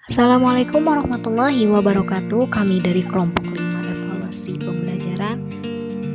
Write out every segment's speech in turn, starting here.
Assalamualaikum warahmatullahi wabarakatuh. Kami dari kelompok 5 evaluasi pembelajaran.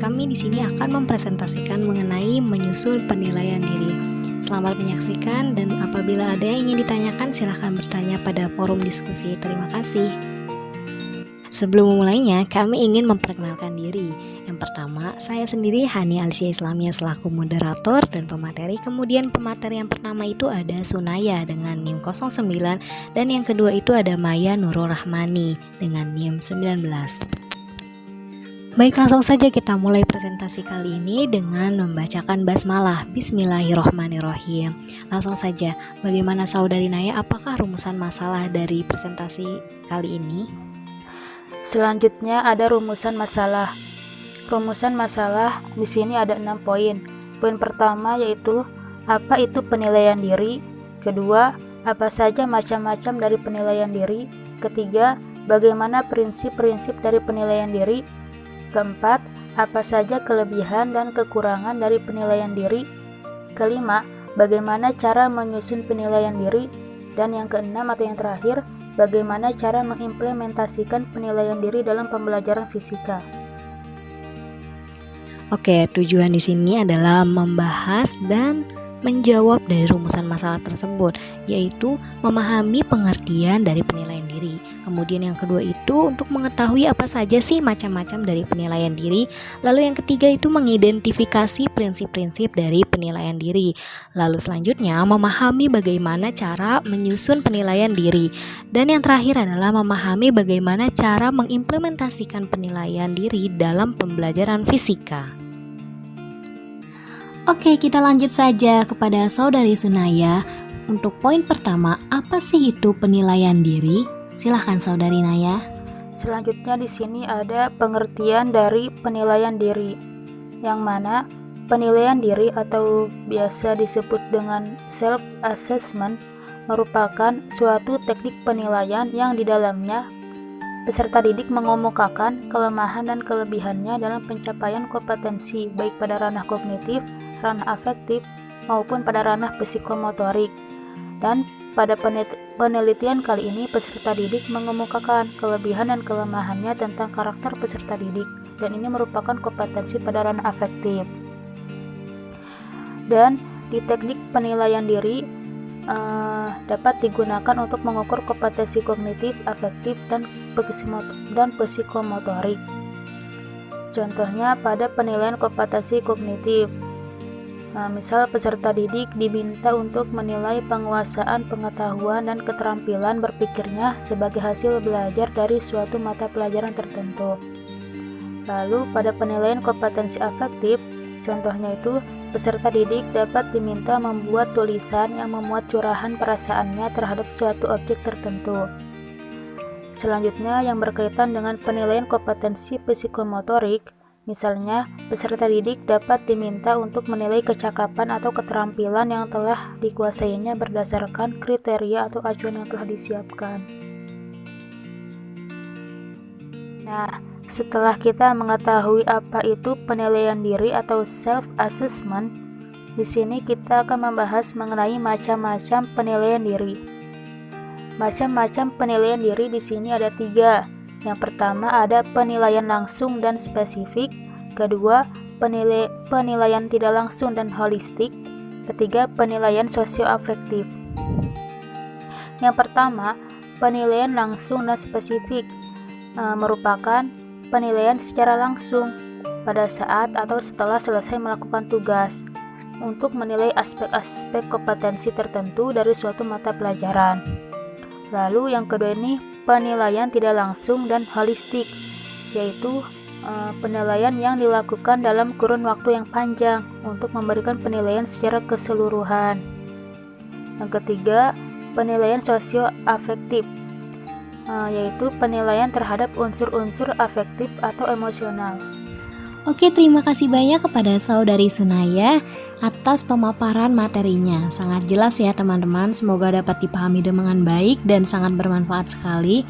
Kami di sini akan mempresentasikan mengenai menyusun penilaian diri. Selamat menyaksikan, dan apabila ada yang ingin ditanyakan silahkan bertanya pada forum diskusi. Terima kasih. Sebelum memulainya, kami ingin memperkenalkan diri. Yang pertama, saya sendiri Hani Alicia Islamia selaku moderator dan pemateri. Kemudian pemateri yang pertama itu ada Sunaya dengan NIM 09, dan yang kedua itu ada Maya Nurul Rahmani dengan NIM 19. Baik, langsung saja kita mulai presentasi kali ini dengan membacakan basmalah. Bismillahirrohmanirrohim. Langsung saja, bagaimana saudari Naya, apakah rumusan masalah dari presentasi kali ini? Selanjutnya ada rumusan masalah. Rumusan masalah di sini ada 6 poin. Poin pertama yaitu apa itu penilaian diri. Kedua, apa saja macam-macam dari penilaian diri. Ketiga, bagaimana prinsip-prinsip dari penilaian diri. Keempat, apa saja kelebihan dan kekurangan dari penilaian diri. Kelima, bagaimana cara menyusun penilaian diri. Dan yang keenam atau yang terakhir, bagaimana cara mengimplementasikan penilaian diri dalam pembelajaran fisika. Oke, tujuan di sini adalah membahas dan menjawab dari rumusan masalah tersebut, yaitu memahami pengertian dari penilaian diri. Kemudian yang kedua itu untuk mengetahui apa saja sih macam-macam dari penilaian diri. Lalu yang ketiga itu mengidentifikasi prinsip-prinsip dari penilaian diri. Lalu selanjutnya memahami bagaimana cara menyusun penilaian diri. Dan yang terakhir adalah memahami bagaimana cara mengimplementasikan penilaian diri dalam pembelajaran fisika. Oke, kita lanjut saja kepada saudari Sunaya. Untuk poin pertama, apa sih itu penilaian diri? Silahkan saudari Naya. Selanjutnya di sini ada pengertian dari penilaian diri, yang mana penilaian diri atau biasa disebut dengan self-assessment merupakan suatu teknik penilaian yang di dalamnya peserta didik mengemukakan kelemahan dan kelebihannya dalam pencapaian kompetensi baik pada ranah kognitif, ranah afektif, maupun pada ranah psikomotorik. Dan pada penelitian kali ini peserta didik mengemukakan kelebihan dan kelemahannya tentang karakter peserta didik, dan ini merupakan kompetensi pada ranah afektif. Dan di teknik penilaian diri dapat digunakan untuk mengukur kompetensi kognitif, afektif, dan psikomotorik. Contohnya pada penilaian kompetensi kognitif, misal peserta didik diminta untuk menilai penguasaan pengetahuan dan keterampilan berpikirnya sebagai hasil belajar dari suatu mata pelajaran tertentu. Lalu pada penilaian kompetensi afektif, contohnya itu peserta didik dapat diminta membuat tulisan yang memuat curahan perasaannya terhadap suatu objek tertentu. Selanjutnya yang berkaitan dengan penilaian kompetensi psikomotorik, misalnya peserta didik dapat diminta untuk menilai kecakapan atau keterampilan yang telah dikuasainya berdasarkan kriteria atau acuan yang telah disiapkan. Nah, setelah kita mengetahui apa itu penilaian diri atau self-assessment, di sini kita akan membahas mengenai macam-macam penilaian diri. Macam-macam penilaian diri di sini ada 3. Yang pertama ada penilaian langsung dan spesifik. Kedua, penilaian tidak langsung dan holistik. Ketiga, penilaian sosioafektif. Yang pertama, penilaian langsung dan spesifik merupakan penilaian secara langsung pada saat atau setelah selesai melakukan tugas untuk menilai aspek-aspek kompetensi tertentu dari suatu mata pelajaran. Lalu yang kedua ini penilaian tidak langsung dan holistik, yaitu penilaian yang dilakukan dalam kurun waktu yang panjang untuk memberikan penilaian secara keseluruhan. Yang ketiga, penilaian sosioafektif, yaitu penilaian terhadap unsur-unsur afektif atau emosional. Oke, terima kasih banyak kepada Saudari Sunaya atas pemaparan materinya. Sangat jelas ya teman-teman, semoga dapat dipahami dengan baik dan sangat bermanfaat sekali.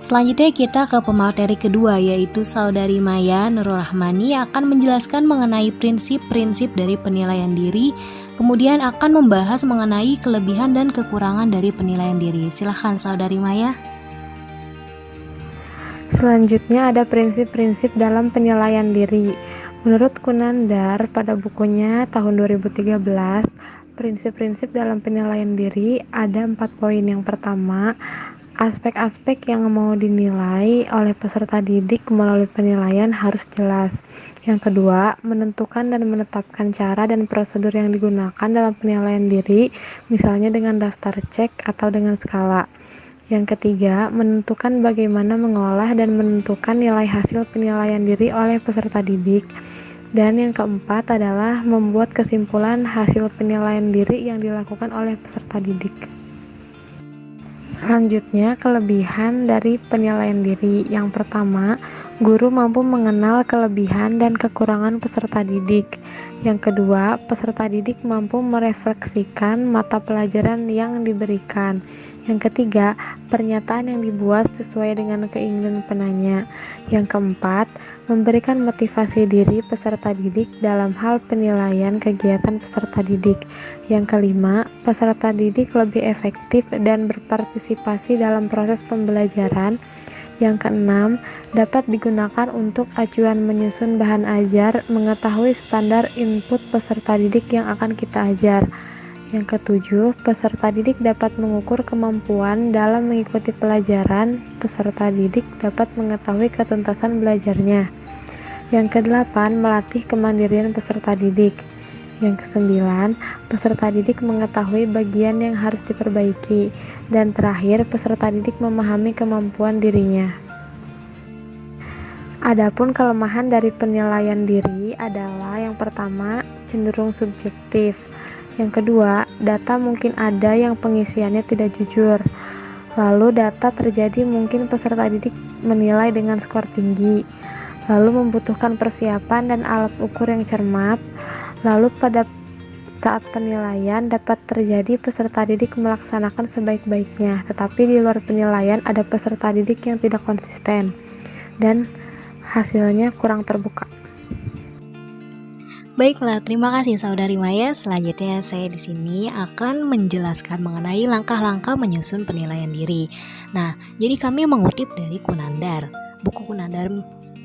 Selanjutnya kita ke pemateri kedua, yaitu Saudari Maya Nurul Rahmani akan menjelaskan mengenai prinsip-prinsip dari penilaian diri, kemudian akan membahas mengenai kelebihan dan kekurangan dari penilaian diri. Silahkan Saudari Maya. Selanjutnya ada prinsip-prinsip dalam penilaian diri. Menurut Kunandar pada bukunya tahun 2013, prinsip-prinsip dalam penilaian diri ada 4 poin. Yang pertama, aspek-aspek yang mau dinilai oleh peserta didik melalui penilaian harus jelas. Yang kedua, menentukan dan menetapkan cara dan prosedur yang digunakan dalam penilaian diri, misalnya dengan daftar cek atau dengan skala. Yang ketiga, menentukan bagaimana mengolah dan menentukan nilai hasil penilaian diri oleh peserta didik. Dan yang keempat adalah membuat kesimpulan hasil penilaian diri yang dilakukan oleh peserta didik. Selanjutnya, kelebihan dari penilaian diri. Yang pertama, guru mampu mengenal kelebihan dan kekurangan peserta didik. Yang kedua, peserta didik mampu merefleksikan mata pelajaran yang diberikan. Yang ketiga, pernyataan yang dibuat sesuai dengan keinginan penanya. Yang keempat, memberikan motivasi diri peserta didik dalam hal penilaian kegiatan peserta didik. Yang kelima, peserta didik lebih efektif dan berpartisipasi dalam proses pembelajaran. Yang keenam, dapat digunakan untuk acuan menyusun bahan ajar, mengetahui standar input peserta didik yang akan kita ajar. Yang ketujuh, peserta didik dapat mengukur kemampuan dalam mengikuti pelajaran, peserta didik dapat mengetahui ketuntasan belajarnya. Yang kedelapan, melatih kemandirian peserta didik. Yang kesembilan, peserta didik mengetahui bagian yang harus diperbaiki. Dan terakhir, peserta didik memahami kemampuan dirinya. Adapun kelemahan dari penilaian diri adalah yang pertama, cenderung subjektif. Yang kedua, data mungkin ada yang pengisiannya tidak jujur. Lalu data terjadi mungkin peserta didik menilai dengan skor tinggi. Lalu membutuhkan persiapan dan alat ukur yang cermat. Lalu pada saat penilaian dapat terjadi peserta didik melaksanakan sebaik-baiknya, tetapi di luar penilaian ada peserta didik yang tidak konsisten dan hasilnya kurang terbuka. Baiklah, terima kasih Saudari Maya. Selanjutnya saya di sini akan menjelaskan mengenai langkah-langkah menyusun penilaian diri. Nah, jadi kami mengutip dari Kunandar. Buku Kunandar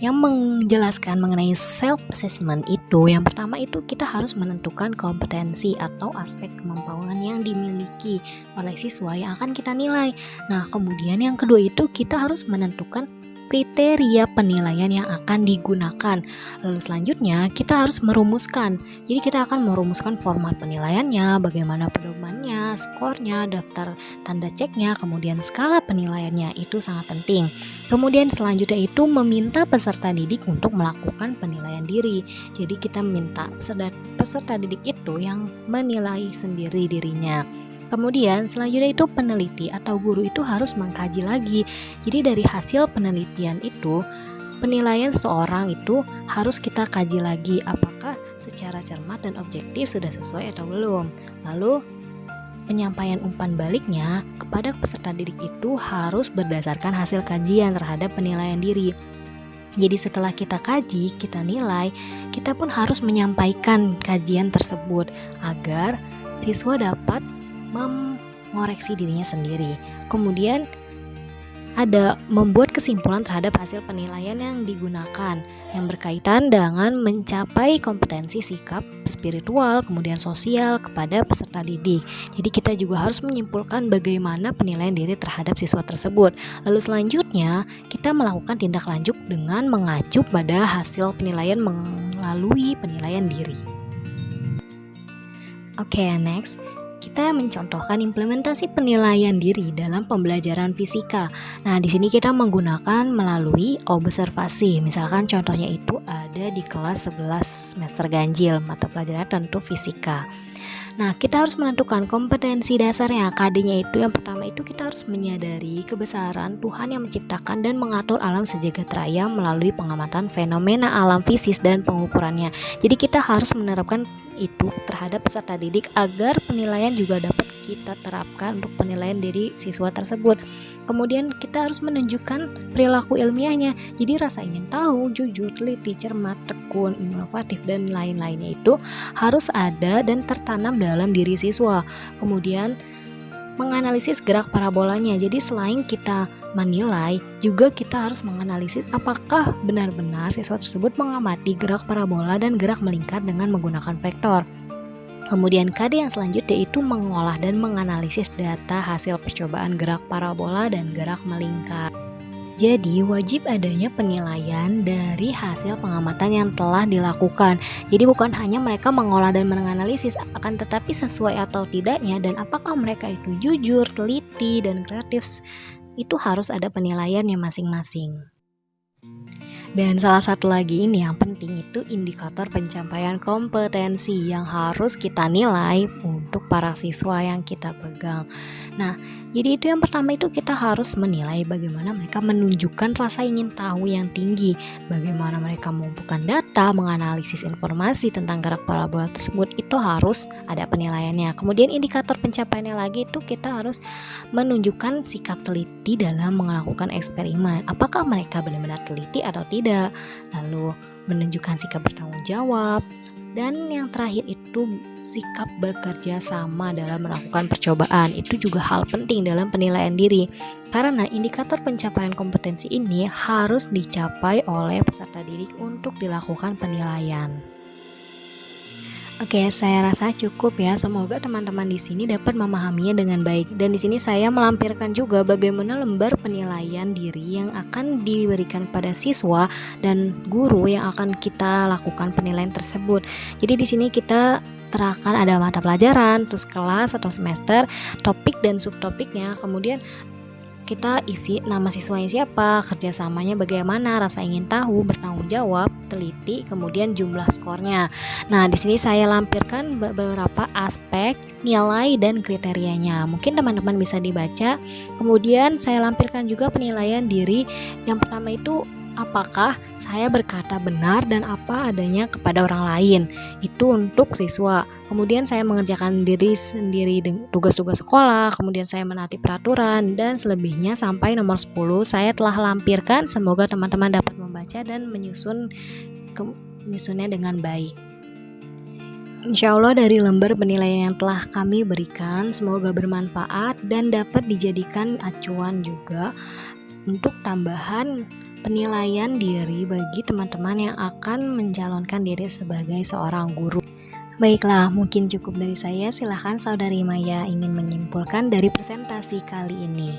yang menjelaskan mengenai self-assessment itu, yang pertama itu kita harus menentukan kompetensi atau aspek kemampuan yang dimiliki oleh siswa yang akan kita nilai. Nah, kemudian yang kedua itu kita harus menentukan kriteria penilaian yang akan digunakan. Lalu selanjutnya kita harus merumuskan. Jadi kita akan merumuskan format penilaiannya, bagaimana pedomannya, skornya, daftar tanda ceknya, kemudian skala penilaiannya. Itu sangat penting. Kemudian selanjutnya itu meminta peserta didik untuk melakukan penilaian diri. Jadi kita minta peserta didik itu yang menilai sendiri dirinya. Kemudian selanjutnya itu peneliti atau guru itu harus mengkaji lagi. Jadi dari hasil penelitian itu, penilaian seseorang itu harus kita kaji lagi apakah secara cermat dan objektif sudah sesuai atau belum. Lalu penyampaian umpan baliknya kepada peserta didik itu harus berdasarkan hasil kajian terhadap penilaian diri. Jadi setelah kita kaji, kita nilai, kita pun harus menyampaikan kajian tersebut agar siswa dapat mengoreksi dirinya sendiri. Kemudian ada membuat kesimpulan terhadap hasil penilaian yang digunakan yang berkaitan dengan mencapai kompetensi sikap spiritual, kemudian sosial kepada peserta didik. Jadi kita juga harus menyimpulkan bagaimana penilaian diri terhadap siswa tersebut. Lalu selanjutnya kita melakukan tindak lanjut dengan mengacu pada hasil penilaian melalui penilaian diri. Oke, next. Kita mencontohkan implementasi penilaian diri dalam pembelajaran fisika. Nah, di sini kita menggunakan melalui observasi. Misalkan contohnya itu ada di kelas 11 semester ganjil, mata pelajaran tentu fisika. Nah, kita harus menentukan kompetensi dasarnya. KD-nya itu yang pertama itu kita harus menyadari kebesaran Tuhan yang menciptakan dan mengatur alam sejagat raya melalui pengamatan fenomena alam fisis dan pengukurannya. Jadi kita harus menerapkan itu terhadap peserta didik agar penilaian juga dapat kita terapkan untuk penilaian diri siswa tersebut. Kemudian kita harus menunjukkan perilaku ilmiahnya. Jadi rasa ingin tahu, jujur, teliti, cermat, tekun, inovatif, dan lain-lainnya itu harus ada dan tertanam dalam diri siswa. Kemudian menganalisis gerak parabolanya. Jadi selain kita menilai, juga kita harus menganalisis apakah benar-benar siswa tersebut mengamati gerak parabola dan gerak melingkar dengan menggunakan vektor. Kemudian KD yang selanjutnya itu mengolah dan menganalisis data hasil percobaan gerak parabola dan gerak melingkar. Jadi wajib adanya penilaian dari hasil pengamatan yang telah dilakukan. Jadi bukan hanya mereka mengolah dan menganalisis, akan tetapi sesuai atau tidaknya dan apakah mereka itu jujur, teliti, dan kreatif, itu harus ada penilaiannya masing-masing. Dan salah satu lagi ini yang penting itu indikator pencapaian kompetensi yang harus kita nilai untuk para siswa yang kita pegang. Nah, jadi itu yang pertama itu kita harus menilai bagaimana mereka menunjukkan rasa ingin tahu yang tinggi, bagaimana mereka mengumpulkan data, menganalisis informasi tentang gerak parabola tersebut, itu harus ada penilaiannya. Kemudian indikator pencapaiannya lagi itu kita harus menunjukkan sikap teliti dalam melakukan eksperimen. Apakah mereka benar-benar teliti atau tidak? Lalu menunjukkan sikap bertanggung jawab. Dan yang terakhir itu sikap bekerja sama dalam melakukan percobaan. Itu juga hal penting dalam penilaian diri, karena indikator pencapaian kompetensi ini harus dicapai oleh peserta didik untuk dilakukan penilaian. Oke, saya rasa cukup ya. Semoga teman-teman di sini dapat memahaminya dengan baik. Dan di sini saya melampirkan juga bagaimana lembar penilaian diri yang akan diberikan pada siswa dan guru yang akan kita lakukan penilaian tersebut. Jadi di sini kita terapkan ada mata pelajaran, terus kelas atau semester, topik dan subtopiknya. Kemudian kita isi nama siswanya siapa, kerjasamanya bagaimana, rasa ingin tahu, bertanggung jawab, teliti, kemudian jumlah skornya. Nah, di sini saya lampirkan beberapa aspek nilai dan kriterianya. Mungkin teman-teman bisa dibaca. Kemudian saya lampirkan juga penilaian diri. Yang pertama itu apakah saya berkata benar dan apa adanya kepada orang lain. Itu untuk siswa. Kemudian saya mengerjakan diri sendiri tugas-tugas sekolah, kemudian saya menaati peraturan, dan selebihnya sampai nomor 10 saya telah lampirkan. Semoga teman-teman dapat membaca dan menyusunnya dengan baik. Insya Allah dari lembar penilaian yang telah kami berikan semoga bermanfaat dan dapat dijadikan acuan juga untuk tambahan penilaian diri bagi teman-teman yang akan mencalonkan diri sebagai seorang guru. Baiklah, mungkin cukup dari saya. Silahkan Saudari Maya ingin menyimpulkan dari presentasi kali ini.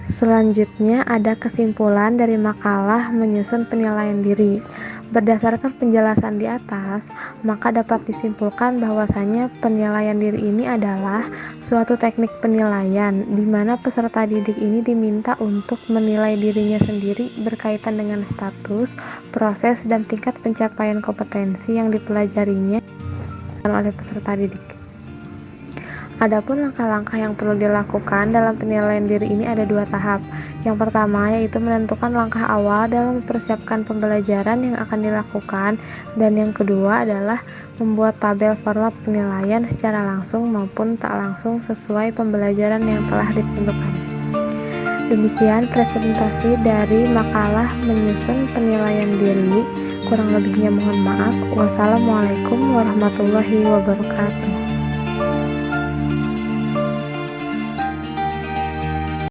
Selanjutnya ada kesimpulan dari makalah menyusun penilaian diri. Berdasarkan penjelasan di atas, maka dapat disimpulkan bahwasanya penilaian diri ini adalah suatu teknik penilaian di mana peserta didik ini diminta untuk menilai dirinya sendiri berkaitan dengan status, proses, dan tingkat pencapaian kompetensi yang dipelajarinya oleh peserta didik. Adapun langkah-langkah yang perlu dilakukan dalam penilaian diri ini ada 2 tahap. Yang pertama yaitu menentukan langkah awal dalam mempersiapkan pembelajaran yang akan dilakukan, dan yang kedua adalah membuat tabel format penilaian secara langsung maupun tak langsung sesuai pembelajaran yang telah ditentukan. Demikian presentasi dari makalah menyusun penilaian diri. Kurang lebihnya mohon maaf. Wassalamualaikum warahmatullahi wabarakatuh.